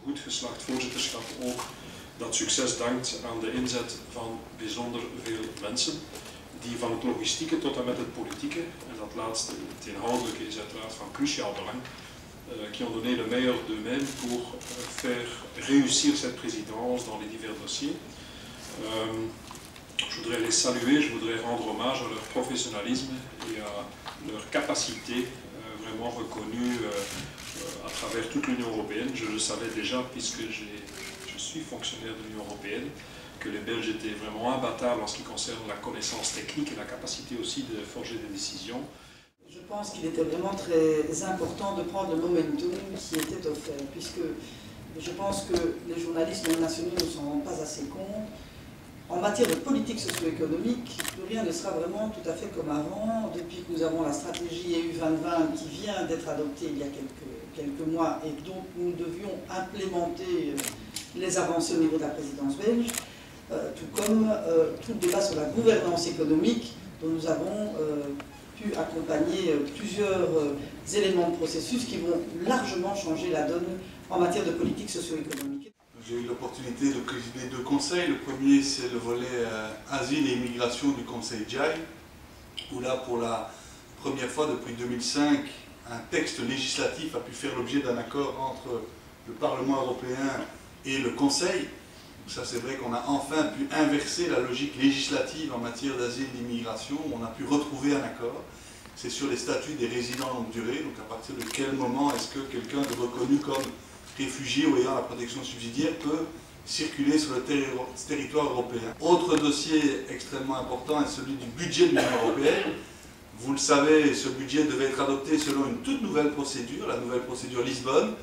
goed geslaagd voorzitterschap ook dat succes dankt aan de inzet van bijzonder veel mensen, die van het logistieke tot en met het politieke, en dat laatste, het inhoudelijke, is uiteraard van cruciaal belang, qui ont donné le meilleur d'eux-mêmes pour faire réussir cette présidence dans les divers dossiers. Je voudrais les saluer, je voudrais rendre hommage à leur professionnalisme et à leur capacité vraiment reconnue à travers toute l'Union européenne. Je le savais déjà puisque je suis fonctionnaire de l'Union européenne, que les Belges étaient vraiment imbattables en ce qui concerne la connaissance technique et la capacité aussi de forger des décisions. Je pense qu'il était vraiment très important de prendre le momentum qui était offert, puisque je pense que les journalistes nationaux ne s'en rendent pas assez compte. En matière de politique socio-économique, plus rien ne sera vraiment tout à fait comme avant. Depuis que nous avons la stratégie EU 2020 qui vient d'être adoptée il y a quelques mois et dont nous devions implémenter les avancées au niveau de la présidence belge, tout comme tout le débat sur la gouvernance économique dont nous avons pu accompagner plusieurs éléments de processus qui vont largement changer la donne en matière de politique socio-économique. J'ai eu l'opportunité de présider deux conseils. Le premier, c'est le volet asile et immigration du conseil JAI, où là, pour la première fois depuis 2005, un texte législatif a pu faire l'objet d'un accord entre le Parlement européen et le Conseil. Ça, c'est vrai qu'on a enfin pu inverser la logique législative en matière d'asile et d'immigration. On a pu retrouver un accord. C'est sur les statuts des résidents longue durée. Donc, à partir de quel moment est-ce que quelqu'un est reconnu comme réfugié ou ayant la protection subsidiaire peut circuler sur le territoire européen. Autre dossier extrêmement important est celui du budget de l'Union européenne. Vous le savez, ce budget devait être adopté selon une toute nouvelle procédure, la nouvelle procédure Lisbonne,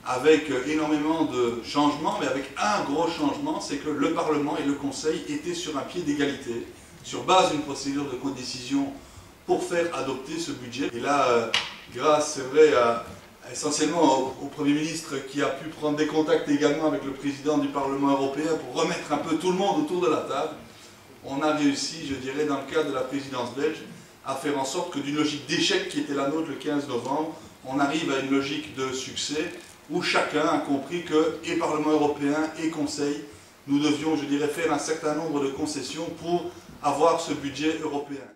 avec énormément de changements, mais avec un gros changement, c'est que le Parlement et le Conseil étaient sur un pied d'égalité, sur base d'une procédure de codécision pour faire adopter ce budget. Et là, grâce, c'est vrai, essentiellement au Premier ministre qui a pu prendre des contacts également avec le président du Parlement européen pour remettre un peu tout le monde autour de la table, on a réussi, je dirais, dans le cadre de la présidence belge, à faire en sorte que d'une logique d'échec qui était la nôtre le 15 novembre, on arrive à une logique de succès où chacun a compris que, et Parlement européen et Conseil, nous devions, je dirais, faire un certain nombre de concessions pour avoir ce budget européen.